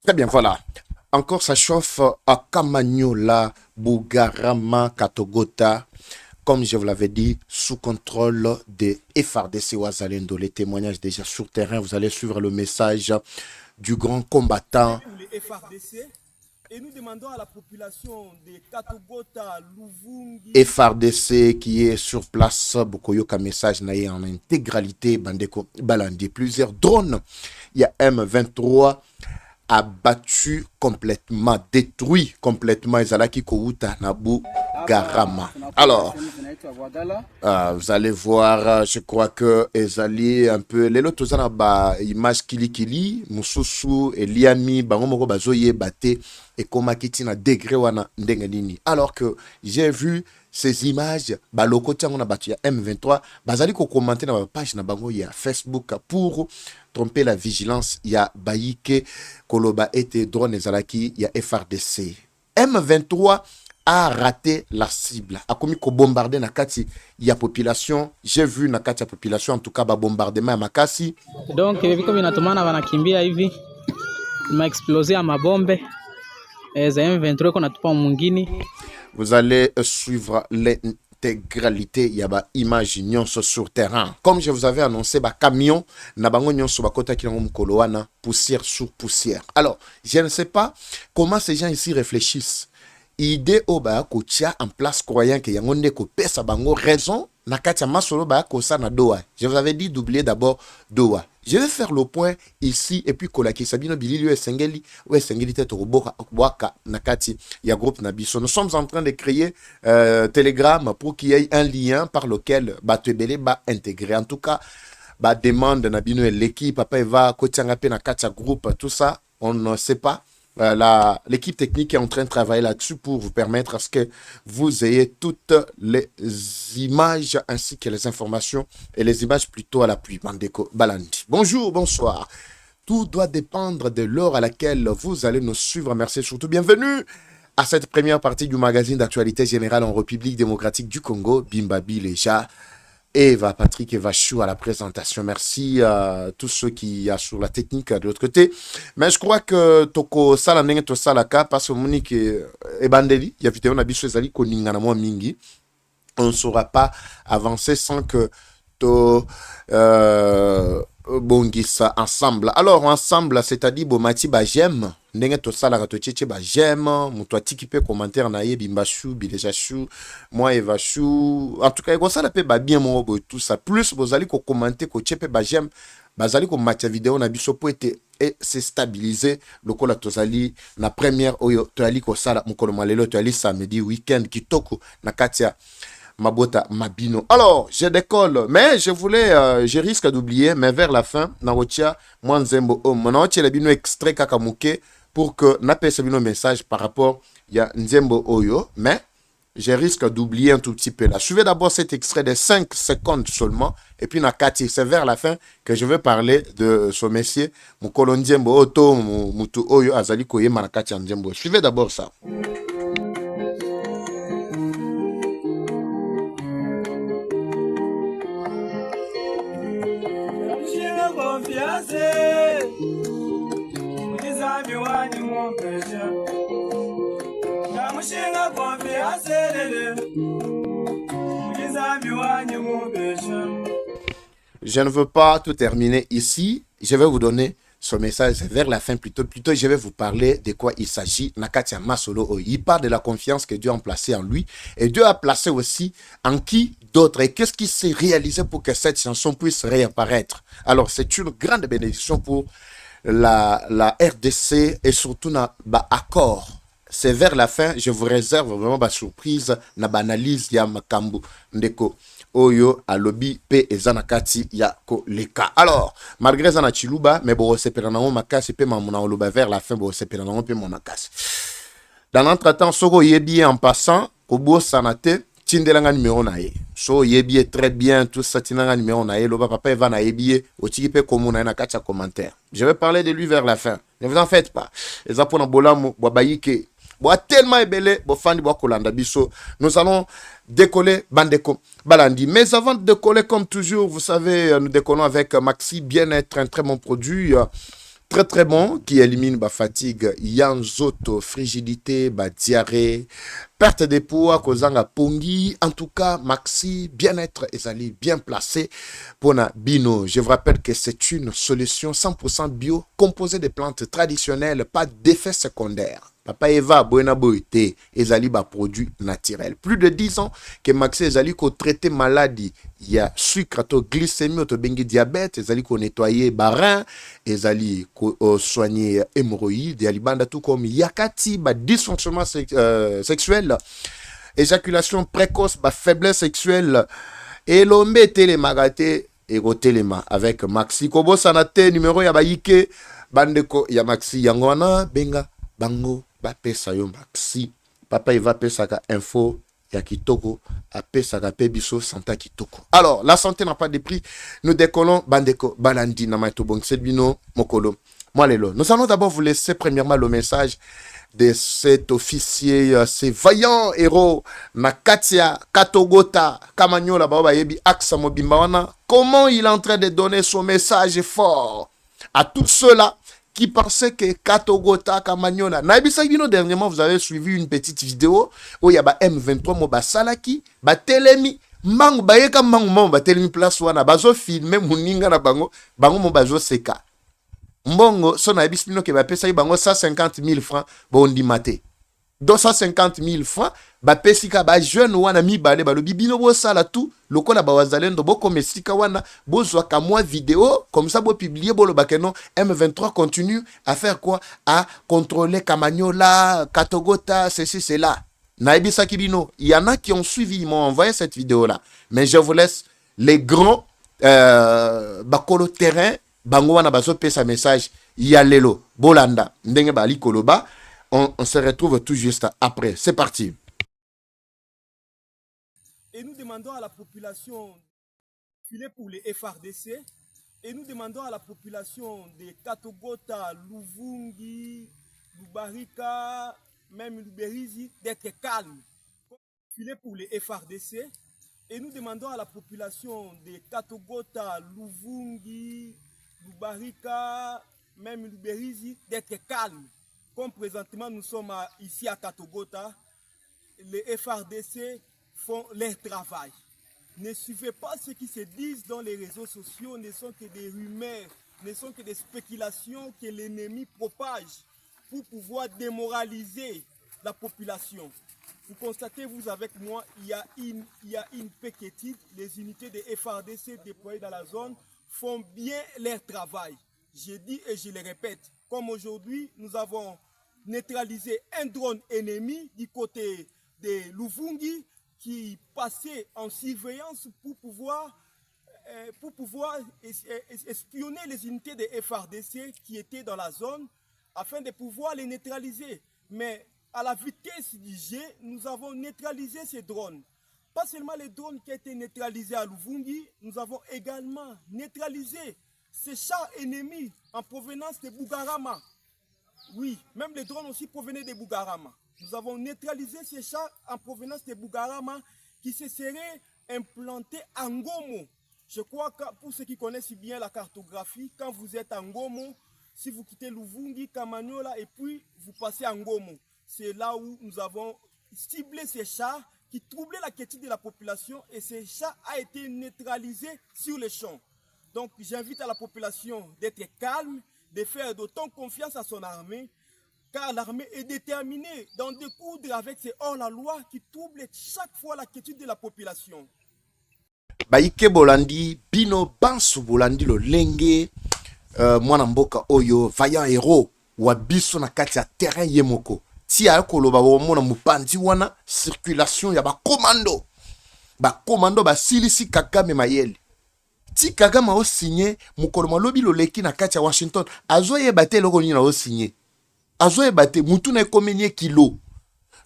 Très bien, voilà. Encore ça chauffe à Kamanyola, Bugarama, Katogota. Comme je vous l'avais dit, sous contrôle des FRDC Ouazalendo. Les témoignages déjà sur terrain, vous allez suivre le message du grand combattant Les FRDC. Et nous demandons à la population de Katogota, Luvungi. FRDC qui est sur place, Bokoyoka message naïe en intégralité, Bandeko Balandi. Plusieurs drones. Il y a M23 abattu complètement, détruit complètement Ezalaki Kouta Nabu Garama. Alors, vous allez voir, je crois que Ezali un peu, les autres image kili kili, Mususu, Eliami, Bangomoko Bazoye, Bate, et Komakiti na degré wana ndengenini. Alors que j'ai vu ces images, baloko tiango na batu ya M23, bazali ko commenter na page na bango ya Facebook pour tromper la vigilance, ya Baïke Koloba ete drone ezalaki ya FRDC. M23 a raté la cible. A commis ko bombarder na kati ya population. J'ai vu na kati ya population en tout cas ba bombardement ya makasi. Donc viko vinatumana wanakimbia hivi. Ma explosé à ma bombe. Za M23 qu'on a tupa mwingine. Vous allez suivre l'intégralité yaba image nyonso sur terrain. Comme je vous avais annoncé, ba camion na bango nyonso ba kota ki mukolo wana poussière sur poussière. Alors, je ne sais pas comment ces gens ici réfléchissent. Idée au ba ko tia en place croyant que yangonde ko pesa bango raison na katia masolo ba ko sa na doa. Je vous avais dit d'oublier d'abord doa. Je vais faire le point ici et puis kolaki sabino bilili ou esengeli tete roboka waka nakati ya groupe nabiso. Nous sommes en train de créer Telegram pour qu'il y ait un lien par lequel batebele ba intégrer. En tout cas, ba demande nabino et l'équipe papa va kotianga pe na katia groupe tout ça, on ne sait pas. L'équipe technique est en train de travailler là-dessus pour vous permettre à ce que vous ayez toutes les images ainsi que les informations et les images plutôt à l'appui. Bandeko Balandi. Bonjour, bonsoir. Tout doit dépendre de l'heure à laquelle vous allez nous suivre. Merci surtout. Bienvenue à cette première partie du magazine d'actualité générale en République démocratique du Congo, Bimbabi Leja. Eva, Patrick Evachou à la présentation. Merci à tous ceux qui sont sur la technique de l'autre côté. Mais je crois que Toko Salanenge to Salaka, parce que Monique et Bandeli, il y a vidéo Nabiso Ezali Koningana Mingi. On ne saura pas avancer sans que to bongisa ensemble. Alors ensemble, c'est-à-dire Bomati ba j'aime. Ndenge to sala ka to tchétché ba j'aime, muto atiki pe commentaire na ye bimbashu, bilejashu, moi evashu. En tout cas, ko sala pe ba bien mo tout ça. Plus bozali ko commenter ko tchépe ba j'aime, bazali ko matcha vidéo na biso po ete et c'est stabilisé lokola tozali na première oyo to ali ko sala mukolo malelo to ali samedi week-end kitoko na katia Mabota Mabino. Alors, je décolle, mais je risque d'oublier, mais vers la fin, Narotia, Mwanzembo, Monaotia, le bino extrait Kakamuke pour que n'appelle ce bino message par rapport à Nzembo Oyo, mais je risque d'oublier un tout petit peu là. Suivez d'abord cet extrait de 5 secondes seulement, et puis Nakati, c'est vers la fin que je vais parler de ce messier, Mukolo Nzembo Oto, Mutu Oyo, Azali Koye, Manakati Nzembo. Suivez d'abord ça. Je ne veux pas tout terminer ici. Je vais vous donner ce message vers la fin plutôt. Plutôt, je vais vous parler de quoi il s'agit. Nakatia Masolo, il parle de la confiance que Dieu a placée en lui. Et Dieu a placé aussi en qui d'autres. Et qu'est-ce qui s'est réalisé pour que cette chanson puisse réapparaître? Alors, c'est une grande bénédiction pour la RDC et surtout na accord. C'est vers la fin, je vous réserve vraiment ma surprise, na analyse ya makambu ndeko oyo alobi pe ezanakati ya koleka. Alors, malgré zana chiluba, mais bo sepela nango makasi pe mamuna oloba vers la fin bo sepela nango pe monakasi. Dans l'entretemps, soko yebi en passant, kobo sanate tindelanga numéro na ye. So yebi très bien tout ça tinanga numéro na ye, loba papa eva na yebi otiki pe komuna na kati ya commentaire. Je vais parler de lui vers la fin. Ne vous en faites pas. Ezapona bolamu bobayike tellement ébélé, nous allons décoller Bandeko Balandi. Mais avant de décoller, comme toujours, vous savez, nous décollons avec Maxi Bien-être, un très bon produit Très très bon, qui élimine la fatigue, yanzoto, frigidité, diarrhée, perte de poids, kozanga pongi. En tout cas, maxi, bien-être et sali bien placé pour na bino. Je vous rappelle que c'est une solution 100% bio, composée de plantes traditionnelles, pas d'effets secondaires. Papa Eva, Buena Boite, Ezali ba produit naturel. Plus de 10 ans que Maxi Ezali ko traité maladie. Il y a sucre, glycémie, bengi diabète, Ezali ko nettoyer barin, Ezali ko soigner hémorroïdes, Ezali banda tout comme yakati, ba dysfonctionnement sexuel, éjaculation précoce, ba faiblesse sexuelle, et l'ombe télémagate, et téléma avec Maxi. Kobo sanate, numéro ya ba yike, bandeko ya Maxi, yangwana, benga, bango. Pesa yo maxi papa il va pesa ka info ya kitoko a pesa ka pebiso santa kitoko. Alors la santé n'a pas de prix, nous décollons bandeko balandi na maito bon sebino mokolo moi lelo. Nous allons d'abord vous laisser premièrement le message de cet officier, ces vaillants héros na Katia Katogota Kamanyola baba yebi aksa mobimba wana, comment il est en train de donner son message fort à tous ceux-là qui pensait que Katogota Kamanyola. Naibisagino, dernièrement, vous avez suivi une petite vidéo où il y a M23 Moba Salaki, Telemi, Mang Bayeka Mang ba Telemi place wana, bazo filmer Muninga na bango, bango Mobazo Seka. Mbongo, son Naibisagino ke ba pesa bango 150 000 francs, bondi mate. 250 000 francs, ba pesika ba jeune wana mi bale ba lo bibino bo sala tout, lokola ba wazalendo bo komesika wana, bo zwa ka moi vidéo, comme ça bo publier bo lo bakeno M23 continue à faire quoi? À contrôler Kamanyola, Katogota, ceci, cela. Naibisa Kibino, il y en a qui ont suivi, ils m'ont envoyé cette vidéo là. Mais je vous laisse les grands bakolo terrain, bango wana bazo pesa message, yalelo, bolanda, ndenge ba likoloba. On se retrouve tout juste après. C'est parti. Et nous demandons à la population de filer pour les FRDC. Et nous demandons à la population de Katogota, Luvungi, Lubarika, même Luberizi, d'être calme. Filer pour les FRDC. Et nous demandons à la population de Katogota, Luvungi, Lubarika, même Luberizi, d'être calme. Comme présentement nous sommes ici à Katogota, les FRDC font leur travail. Ne suivez pas ce qui se disent dans les réseaux sociaux, ne sont que des rumeurs, ne sont que des spéculations que l'ennemi propage pour pouvoir démoraliser la population. Vous constatez, vous avec moi, il y a une péquétide. Les unités de FRDC déployées dans la zone font bien leur travail. Je dis et je le répète, comme aujourd'hui, nous avons neutralisé un drone ennemi du côté de Luvungi qui passait en surveillance pour pouvoir espionner les unités de FRDC qui étaient dans la zone afin de pouvoir les neutraliser. Mais à la vitesse du jet, nous avons neutralisé ces drones. Pas seulement les drones qui ont été neutralisés à Luvungi, nous avons également neutralisé ces chars ennemis en provenance de Bugarama. Oui, même les drones aussi provenaient de Bugarama. Nous avons neutralisé ces chars en provenance de Bugarama qui se seraient implantés à Ngomo. Je crois que pour ceux qui connaissent bien la cartographie, quand vous êtes à Ngomo, si vous quittez Luvungi, Kamanyola et puis vous passez à Ngomo, c'est là où nous avons ciblé ces chars qui troublaient la quiétude de la population et ces chars ont été neutralisés sur les champs. Donc j'invite à la population d'être calme, de faire d'autant confiance à son armée, car l'armée est déterminée d'en découdre avec ces hors-la-loi qui troublent chaque fois la quiétude de la population. Baïke Bolandi, Bino Bansu Bolandi lo lenge, mwana mboka oyo, vaillant héros, wabiso na kati ya terrain yemoko. Ti ya koloba womona mupandi wana, circulation ya ba commando. Ba commando ba silisi Kagame mayele. Ti Kagame o signé mukolo malobi lo leki na kati ya Washington, azoye bate loko ni na o signé. Azoye bate mutu na ekomenye kilo.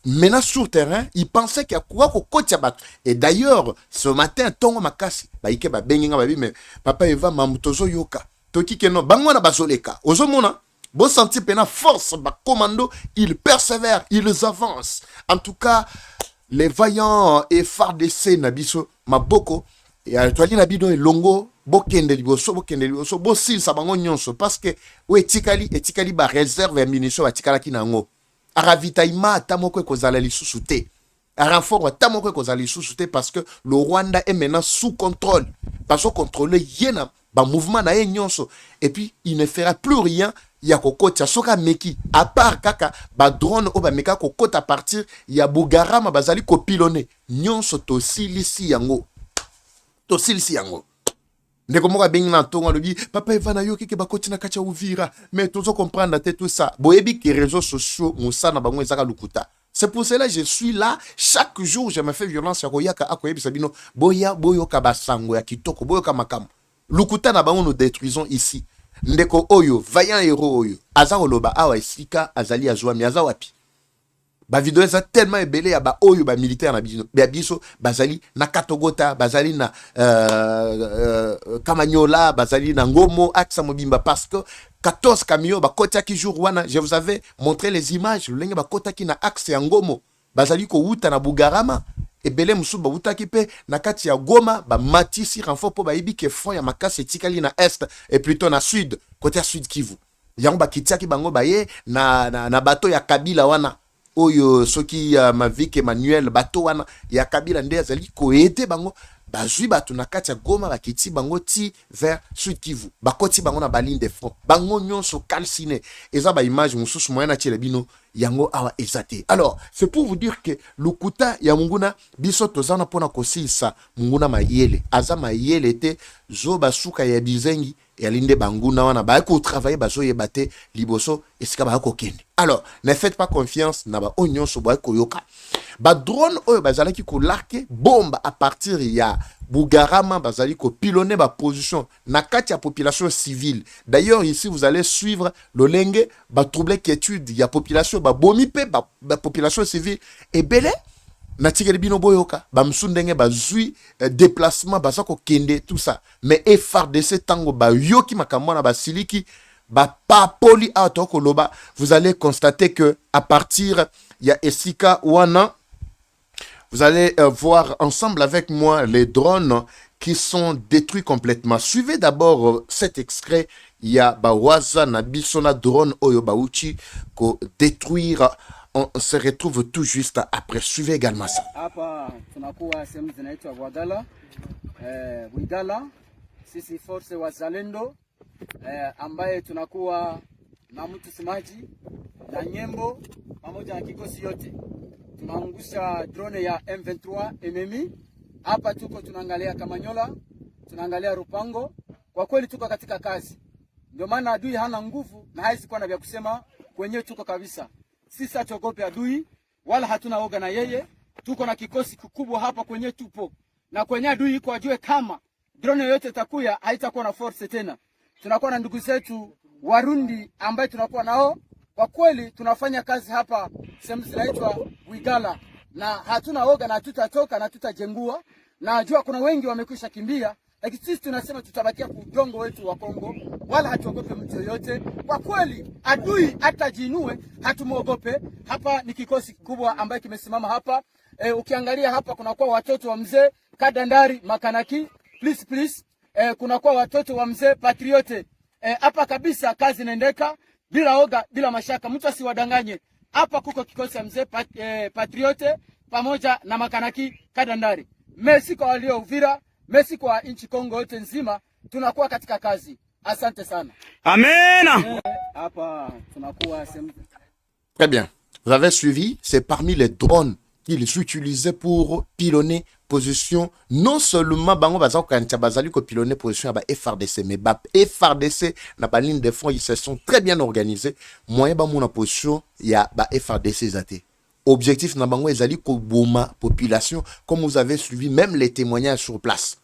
Maintenant sur terrain, il pensait qu'il y a quoi qu'au côté bat. Et d'ailleurs, ce matin, tongo makasi, ba ike ba benginga ba bi mais papa Eva mamutozo yoka. Toki keno bangwana bazoleka. Ozomona bon senti pena force ba commando, ils persévèrent, ils avancent. En tout cas, les vaillants et FARDC nabiso maboko et Antoine Nabido et Longo bokende liboso bosilisa bango nyonso parce que o etikali ba réserve ya munition batikalaki nango aravitaillement ata moko ekozala lisusu te renfort ata moko ekozala lisusu te parce que le Rwanda est maintenant sous contrôle bazo contrôler yena ba mouvement na ye nyonso et puis il ne fera plus rien ya kokota soka meki à part kaka ba drone o ba meka kokota à partir ya Bugarama bazali kopilone nyonso tosilisi yango ndeko moko abengi na ntongo alobi papa evana yo keke bakoti na kati ya Uvira mais tozo comprendre te tout ça boyebi que réseaux sociaux musana bango ezaka lukuta. C'est pour cela que je suis là chaque jour je me fais violence ya koyaka akoyebisa bino boyoka basango ya kitoko boyoka makam lukuta na bango nous détruisons ici. Ndeko oyo vaillant héros oyo aza koloba awa esika azali azwami aza wapi ba video eza tellement ebele ya ba oyo ba militaire na biso bazali na Katogota bazali na Kamanyola bazali na Ngomo aksa mobimba parce que 14 camions ba kota ki jour wana je vous avais montré les images lenge ba kota ki na axe ya Ngomo bazali ko uta na Bugarama ebele musu ba uta ki pe na kati ya Goma ba matisi renfort po ba ibi ke fond ya makasi etikali na est et plutôt na sud côté sud Kivu yango ba kitiaki bango baye na bateau ya Kabila wana oyo soki Mavic Emmanuel bato wana ya Kabila nde azali koete bango bazwi bato na kati ya Goma bakiti bango ti vers Sud Kivu bakoti bango na baline de front bango nyonso calciné eza ba image mususu moyena tiele bino yango awa ezate. Alors c'est pour vous dire que lukuta ya munguna biso tozana pona kosilisa munguna mayele aza mayele te zo basuka ya bizengi ya linde banguna wana ba ko travailler bazo yebate liboso esika ba ko kende. Alors ne faites pas confiance na ba onyon so ba ko yoka ba drone oyo bazala ki ko larke bombe à partir ya Bugarama bazali ko pilonner ba position na kati ya population civile. D'ailleurs ici vous allez suivre le lenge ba trouble quiétude ya population ba bomi pe ba population civile et belé na tigeli bino boyoka ba msundenge ba zui déplacement ba sako kende tout ça mais FARDC tango ba yoki makambo na ba siliki ba papoli atoko loba vous allez constater que à partir ya esika wana vous allez voir ensemble avec moi les drones qui sont détruits complètement. Suivez d'abord cet extrait. Il y a Bawaza Nabisona drone Oyo Bauchi ko détruire. On se retrouve tout juste après. Suivez également ça. Hapa tunakuwa sehemu zinaitwa Bwigala. Sisi force wazalendo ambaye tunakuwa na mtu simaji na nyembo pamoja na kikosi yote. Tunaangusha drone ya M23 enemy. Hapa tuko tunaangalia Kamanyola, tunaangalia Rupango. Kwa kweli tuko katika kazi. Ndio maana adui hana nguvu na haizi kuwa na vya kusema kwenye tuko kabisa. Sisi hatuogope adui wala hatuna oga na yeye. Tuko na kikosi kikubwa hapa kwenye tupo. Na kwenye adui iko ajue kama drone yote itakuya haitakuwa na force tena. Tunakuwa na ndugu zetu Warundi ambaye tunakuwa nao. Kwa kweli tunafanya kazi hapa sehemu zinaitwa Bwigala na hatuna oga na tutatoka na tutajengua na najua kuna wengi wamekwisha kimbia lakini sisi tunasema tutabakia kudongo wetu wa Kongo wala hatuogope mtu yoyote. Kwa kweli adui atajinue hatumuogope. Hapa ni kikosi kikubwa ambaye kimesimama hapa. Ukiangalia hapa kuna kwa watoto wa mzee Kadandari Makanaki please kuna kwa watoto wa mzee Patriote hapa kabisa kazi inaendeka bila oga bila mashaka mtu asiwadanganye. Hapa kuko kikosi ya mzee Patriote pamoja na Makanaki Kadandari. Merci kwa walio Uvira, merci kwa nchi Kongo yote nzima, tunakuwa katika kazi. Asante sana. Amen. Hapa tunakuwa sehemu. Très bien. Vous avez suivi, c'est parmi les drones qu'ils utilisaient pour pilonner position non seulement bango bazako kancha bazali ko pilonner position ba FARDC mais ba FARDC na ba ligne de front ils se sont très bien organisés moyen ba mona position ya ba FARDC zate objectif na bango ezali ko boma population comme vous avez suivi même les témoignages sur place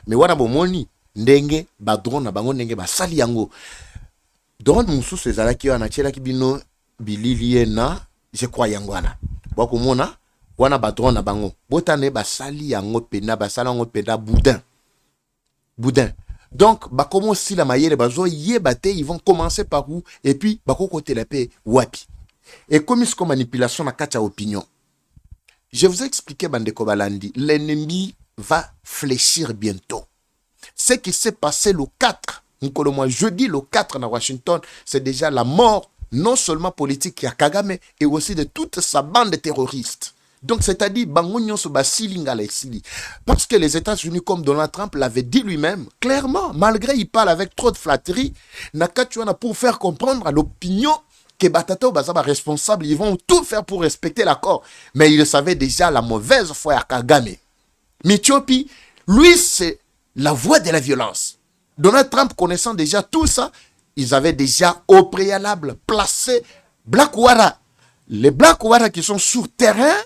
mais wana bomoni ndenge ba drone na bango ndenge ba sali yango drone mususu ezalaki wana tielaki bino bilili na je crois yango wana bako mona wana ba drone na bango botane basali yango pena basala yango pena boudin donc ba comment si la mayele bazo yebate ils vont commencer par où et puis bako côté la paix wapi et comme c'est comme manipulation na kacha opinion je vous ai expliqué bandeko balandi l'ennemi va fléchir bientôt Ce qui s'est passé le 4, jeudi le 4 à Washington, c'est déjà la mort non seulement politique à Kagame et aussi de toute sa bande de terroristes. Donc, c'est-à-dire, parce que les États-Unis, comme Donald Trump l'avait dit lui-même, clairement, malgré il parle avec trop de flatterie, pour faire comprendre à l'opinion que Batata Bazaba responsable, ils vont tout faire pour respecter l'accord. Mais il savait déjà la mauvaise foi à Kagame. Michopi, lui, c'est la voie de la violence. Donald Trump, connaissant déjà tout ça, ils avaient déjà au préalable placé Black Wara. Les Black Wara qui sont sur terrain,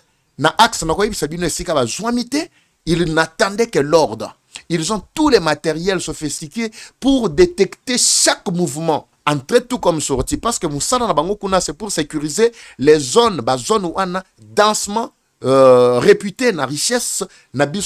ils n'attendaient que l'ordre. Ils ont tous les matériels sophistiqués pour détecter chaque mouvement, entrer tout comme sortie. Parce que c'est pour sécuriser les zones, zones où on a densement réputées na richesse,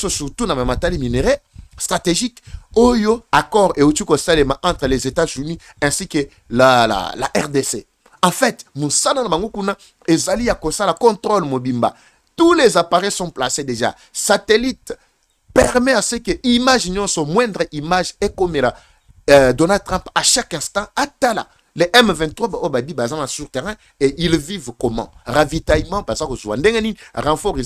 surtout dans les matériaux minéraux stratégiques. Oyo, accord et Uchuko Salema entre les États-Unis ainsi que la RDC. En fait, Moussana Bangokuna et Zali Yakosa la contrôle Mobimba. Tous les appareils sont placés déjà. Satellite permet à ce que imaginons son moindre image et comme Donald Trump à chaque instant attala. Les M23 sur terrain et ils vivent comment? Ravitaillement, parce que renfort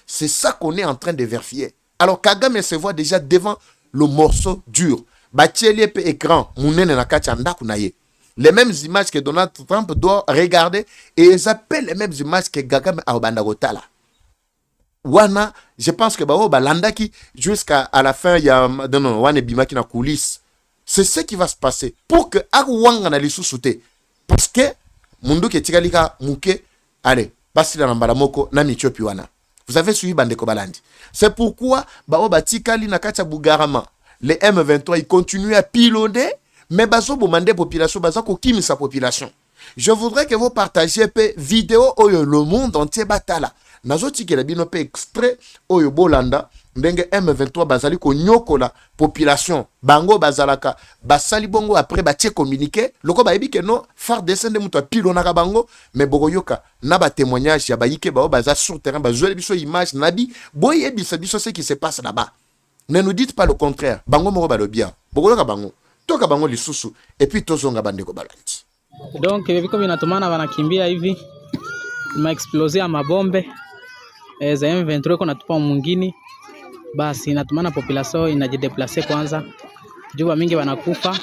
c'est ça qu'on est en train de vérifier. Alors Kagame se voit déjà devant le morceau dur. Batieli pe écran, mounene na kachanda kunaye. Les mêmes images que Donald Trump doit regarder et ils appellent les mêmes images que Kagame a Obandagotala. Wana, je pense que Landaki jusqu'à la fin il y a Wane Bimaki na coulisse. C'est ce qui va se passer pour que Arwanga na lisusute. Parce que mundu ke tikalika muke allez, basila na mbaramoko na Michopi wana. Vous avez suivi Bandeko Balandi. C'est pourquoi Tikali na kacha Bugarama, les M23 ils continuent à pilonner. Mais bazo bomande population, bazo kokimi sa population. Je voudrais que vous partagiez pe vidéo oyo le monde entier batala. Nazo tikela bino pe extrait oyo Bolanda ndenge M23 bazali ko nyokola population. Bango bazalaka basali bongo après batie communiqué. Loko bayebi ke no far descendre muto pilonaka bango mais bokoyoka na ba témoignage ya bayike bao baza sur terrain bazo biso image nabi boye biso ce qui se passe là-bas. Ne nous dites pas le contraire. Bango moko balobia. Bokoyoka bango. Toka bango lisusu et puis tozonga Bandeko Balandi. Donc viko vinatumana wanakimbia hivi maexplose ya mabombe za M23 iko natupa mwingine, basi inatumana population inajideplace kwanza jua mingi wanakufa.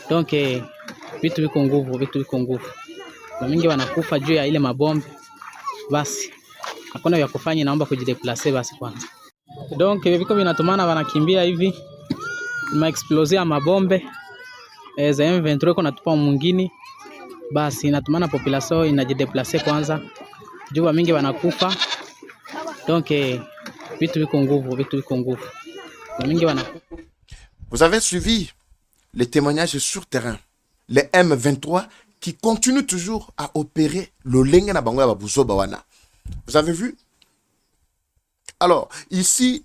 Donc vitu viko nguvu mingi wanakufa juu ya ile mabombe, basi hakuna vya kufanya, naomba kujideplace basi kwanza. Donc viko vinatumana wanakimbia hivi maexplose ya mabombe za M23 iko natupa mwingine, basi inatumana population inajideplace kwanza jua mingi wanakufa. Donc vitu viko nguvu mingi wanakufa. Vous avez suivi les témoignages sur terrain. Les M23 qui continuent toujours à opérer le lenge na bango ya babuzo bawana. Vous avez vu? Alors, ici,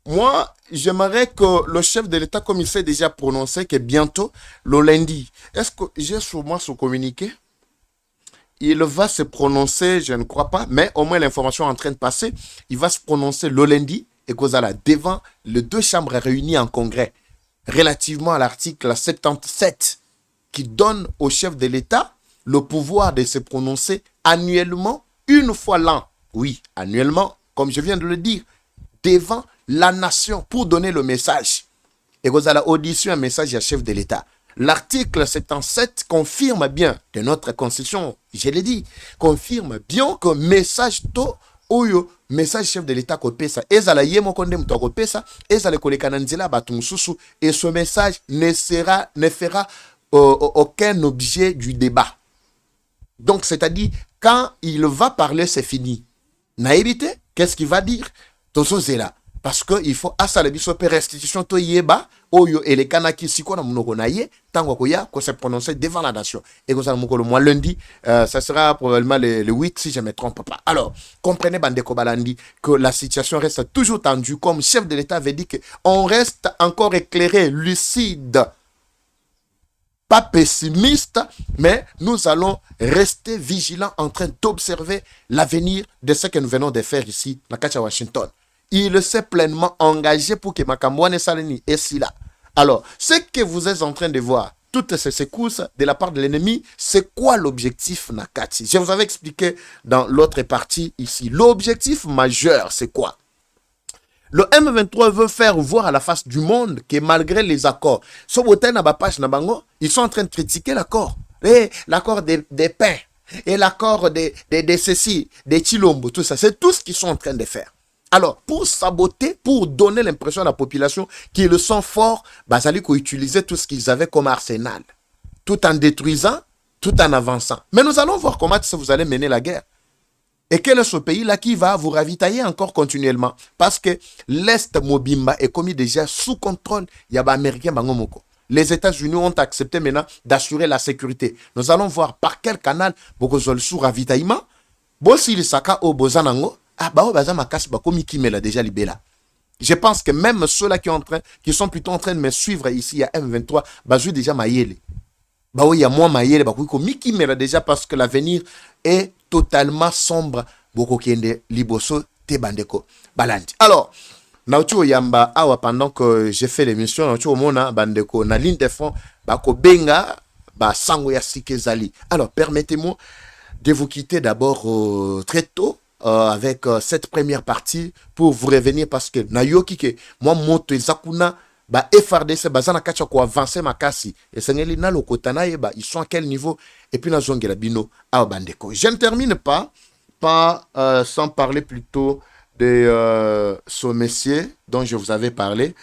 moi, j'aimerais que le chef de l'État, comme il s'est déjà prononcé, que bientôt, le lundi, est-ce que j'ai sur moi ce communiqué? Il va se prononcer, je ne crois pas, mais au moins l'information est en train de passer. Il va se prononcer le lundi, et Kozala, devant les deux chambres réunies en congrès, relativement à l'article 77, qui donne au chef de l'État le pouvoir de se prononcer annuellement, une fois l'an. Oui, annuellement, comme je viens de le dire, devant la nation pour donner le message. Et vous allez audition un message à chef de l'État. L'article 77 confirme bien de notre constitution, je l'ai dit, confirme bien que message to oyo message chef de l'État kopesa ezala yemo konde mto kopesa ezala kolekana nzela batu mususu et ce message ne fera aucun objet du débat. Donc c'est-à-dire quand il va parler c'est fini. Na évité, qu'est-ce qu'il va dire? Tosozela. Parce que il faut asalabiso pe restitution to yeba oyo elekana kisiko na munoko na ye tango koya ko se prononcer devant la nation. Et que ça le mois lundi, ça sera probablement le 8 si je ne me trompe pas. Alors, comprenez Bandeko Balandi que la situation reste toujours tendue comme chef de l'État avait dit que on reste encore éclairé, lucide. Pas pessimiste, mais nous allons rester vigilants en train d'observer l'avenir de ce que nous venons de faire ici, à Washington. il s'est pleinement engagé pour que Makambouane Saleni est si là. Alors, ce que vous êtes en train de voir, toutes ces secousses de la part de l'ennemi, c'est quoi l'objectif Nakati? Je vous avais expliqué dans l'autre partie ici. L'objectif majeur, c'est quoi? Le M23 veut faire voir à la face du monde que malgré les accords, ils sont en train de critiquer l'accord. L'accord des pains et l'accord des ceci, des Chilombo, tout ça. C'est tout ce qu'ils sont en train de faire. Alors, pour saboter, pour donner l'impression à la population qu'ils sont forts, Basali ont utilisé tout ce qu'ils avaient comme arsenal, tout en détruisant, tout en avançant. Mais nous allons voir comment vous allez mener la guerre. Et quel est ce pays-là qui va vous ravitailler encore continuellement? Parce que l'Est Mobimba est commis déjà sous contrôle. Il y a des Américains. Les États-Unis ont accepté maintenant d'assurer la sécurité. Nous allons voir par quel canal vous sous ravitaillement. Je pense que même ceux-là qui sont plutôt en train de me suivre ici à M23, j'ai déjà maillé. Il y a moins maillé, déjà parce que l'avenir est totalement sombre. Alors, pendant que j'ai fait l'émission, na ligne de front, alors, permettez-moi de vous quitter d'abord très tôt avec cette première partie pour vous revenir parce que nayoki ke moi moto ezakuna FRDC bazana kacha ko avancer makasi et sengeli na lokota na yeba ils sont à quel niveau et puis na zongela bino a bandeko. Je ne termine pas sans parler plutôt de ce monsieur dont je vous avais parlé.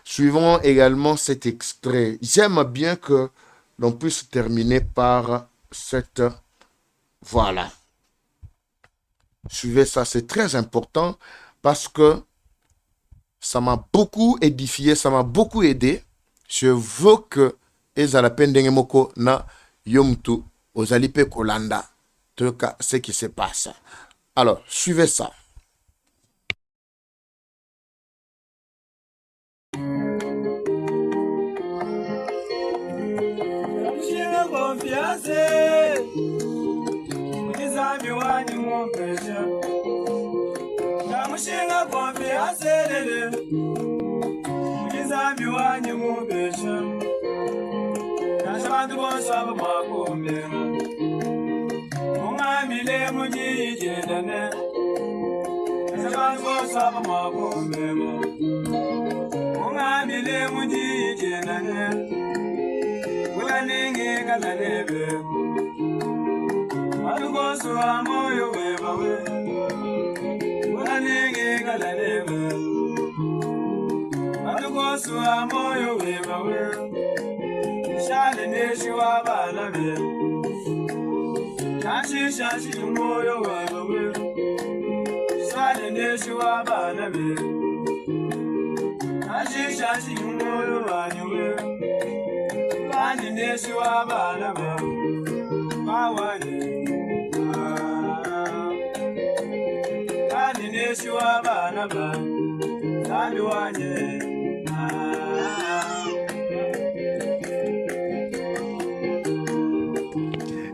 Suivons également cet extrait. J'aime bien que l'on puisse terminer par cette voilà. Suivez ça, c'est très important parce que ça m'a beaucoup édifié, ça m'a beaucoup aidé. Je veux que ezala pendenge moko na yomtu ozalipe kolanda. En tout cas, ce qui se passe. Alors, suivez ça. Mushinga confiance lele Mugizambi wanyi mubesha Nashabantu bonsaba makombe Mungamile mujigendane Nashabantu bonsaba makombe Mungamile mujigendane Ulaninge kalalebe Malugosu amoyo webawe Nenge galalebe Malugosu amoyo webawe Shale neshi wabalabe Shashi umoyo webawe Shale neshi wabalabe Shashi umoyo wanywe Shale neshi wabalabe Mawani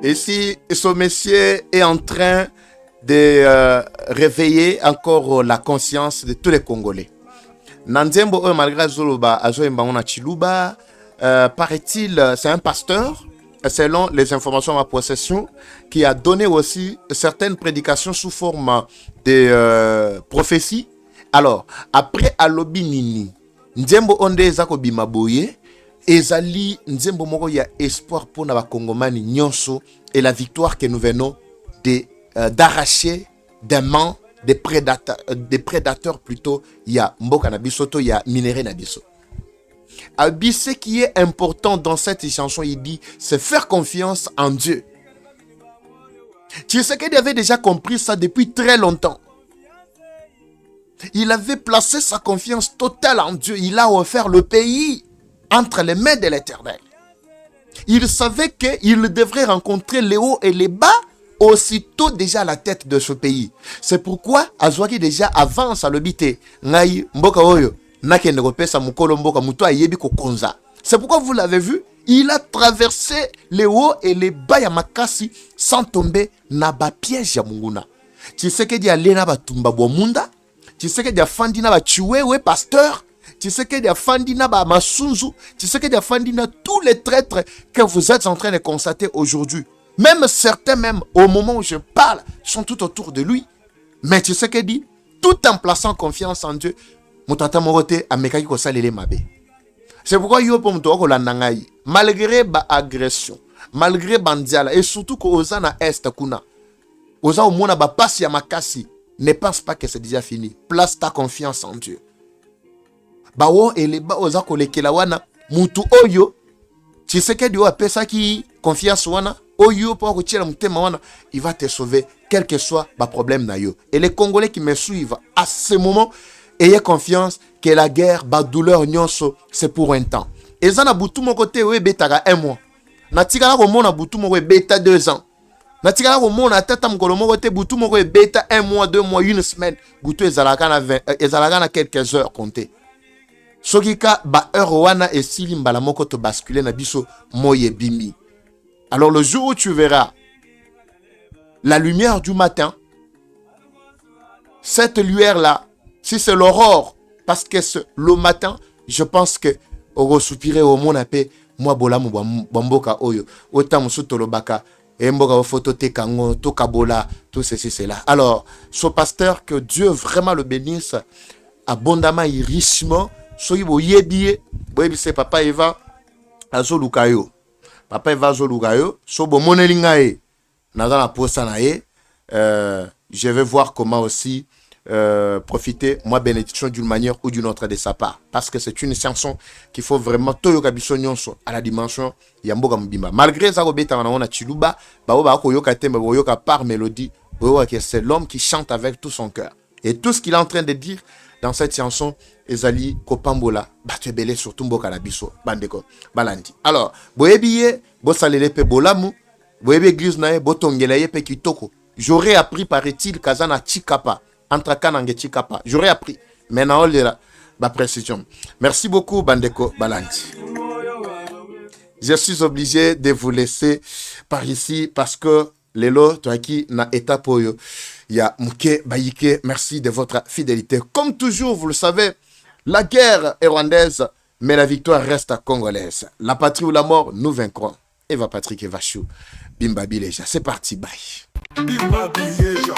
Et si ce monsieur est en train de réveiller encore la conscience de tous les Congolais. Nanzembo, malgré Zoloba, Azoembaona Chiluba, paraît-il, c'est un pasteur, selon les informations à ma possession, qui a donné aussi certaines prédications sous forme de prophéties. Alors, après Alobi Nini, Nzembo Onde Zako Bimaboye, Ezali Nzembo Moro ya espoir pour na Kongomani Nyonso et la victoire que nous venons d'arracher des mains des prédateurs plutôt. Il y a Mboka Nabisoto, il y a Minéré Nabiso. Ce qui est important dans cette chanson, il dit, c'est faire confiance en Dieu. Tu sais qu'il avait déjà compris ça depuis très longtemps. Il avait placé sa confiance totale en Dieu. Il a offert le pays entre les mains de l'Éternel. Il savait qu'il devrait rencontrer les hauts et les bas aussitôt déjà à la tête de ce pays. C'est pourquoi Azwaki déjà avance à l'obité. Ngai mboka oyo. C'est pourquoi vous l'avez vu, il a traversé les hauts et les bas ya makasi sans tomber na ba piège ya munguna. Tu sais que dit alena ba tumba bo munda, Tshisekedi afandi na ba Chiwewe pasteur, Tshisekedi afandi na ba Masunzu, Tshisekedi afandi na tous les traîtres que vous êtes en train de constater aujourd'hui. Même certains, même au moment où je parle, sont tout autour de lui. Mais Tshisekedi, tout en plaçant confiance en Dieu, Mutata Morote amekaki ko salele mabe. C'est pourquoi yo po muto ko landangai, malgré ba agression, malgré bandiala et surtout ko ozana est kuna. Oza au mona ba pasi ya makasi, ne pense pas que c'est déjà fini. Place ta confiance en Dieu. Bawo eleba oza ko lekela wana mutu oyo Tshisekedi o apesa ki confiance wana oyo pour retirer mutema wana, il va te sauver quel que soit le problème na yo. Et les Congolais qui me suivent à ce moment, ayez confiance que la guerre, la douleur, c'est pour un temps. Et ça, na boutou mon côté, oui, bêta 1 mois. Na tigala romo na boutou mon côté, bêta 2 ans. Na tigala romo na tata mkolo mon côté, boutou mon côté, bêta 1 mois, 2 mois, 1 semaine. Boutou ezalaka na quelques heures comptées. Sokika ba heure wana et sili mbala moko to basculer na biso moye bimi. Alors le jour où tu verras la lumière du matin, cette lumière-là, si c'est l'aurore, parce que le matin, je pense que au soupiré au monde appelé moi bola bamboka oyo autant tolobaka emboka photo te kango to kabola tout ceci cela. Alors ce pasteur, que Dieu vraiment le bénisse abondamment et richement. Soyi boyebi c'est papa Eva azolukayo. Papa Eva azolukayo so bomonelinga e naza na posa na ye. Je vais voir comment aussi profiter, moi, bénédiction d'une manière ou d'une autre de sa part. Parce que c'est une chanson qu'il faut vraiment toyoka biso nyonso à la dimension yamboka mbimba. Malgré ça, on a chiluba, yoka tembe, yoka par mélodie, que c'est l'homme qui chante avec tout son cœur. Et tout ce qu'il est en train de dire dans cette chanson, Ezali Kopambola, batebele surtout mboka la biso, bandeko, balandi. Alors, boyebiye, bosalele pe bolamu, boyebe église nae, botongela ye pe kitoko. J'aurais appris, paraît-il, Kazana Chikapa. Entre Kanange Chikapa. J'aurais appris. Maintenant, on lira ma précision. Merci beaucoup, Bandeko Balandi. Je suis obligé de vous laisser par ici parce que Lelo, toi qui na étape il y a Mouké Baïké. Merci de votre fidélité. Comme toujours, vous le savez, la guerre est rwandaise, mais la victoire reste congolaise. La patrie ou la mort, nous vaincrons. Eva Patrick Evachou. Bimba Bileja. C'est parti, bye. Bimba Bileja.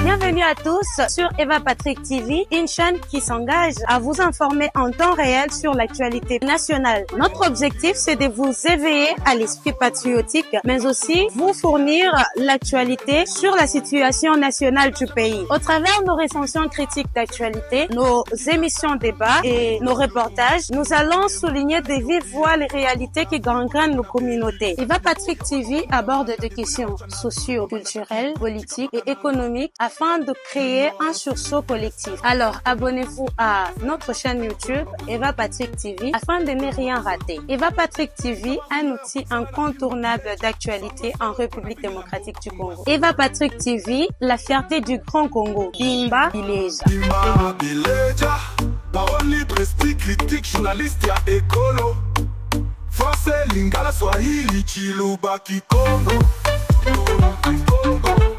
Bienvenue à tous sur Eva Patrick TV, une chaîne qui s'engage à vous informer en temps réel sur l'actualité nationale. Notre objectif, c'est de vous éveiller à l'esprit patriotique, mais aussi vous fournir l'actualité sur la situation nationale du pays. Au travers de nos recensions critiques d'actualité, nos émissions débats et nos reportages, nous allons souligner de vive voix les réalités qui gangrènent nos communautés. Eva Patrick TV aborde des questions socio-culturelles, politiques et économiques afin de créer un sursaut collectif. Alors, abonnez-vous à notre chaîne YouTube Eva Patrick TV afin de ne rien rater. Eva Patrick TV, un outil incontournable d'actualité en République démocratique du Congo. Eva Patrick TV, la fierté du Grand Congo. Bimba Bileja. Bimba Bileja. Parole libre, esprit critique, journaliste ya écolo. Français, lingala, swahili, chiluba, kikongo. Congo.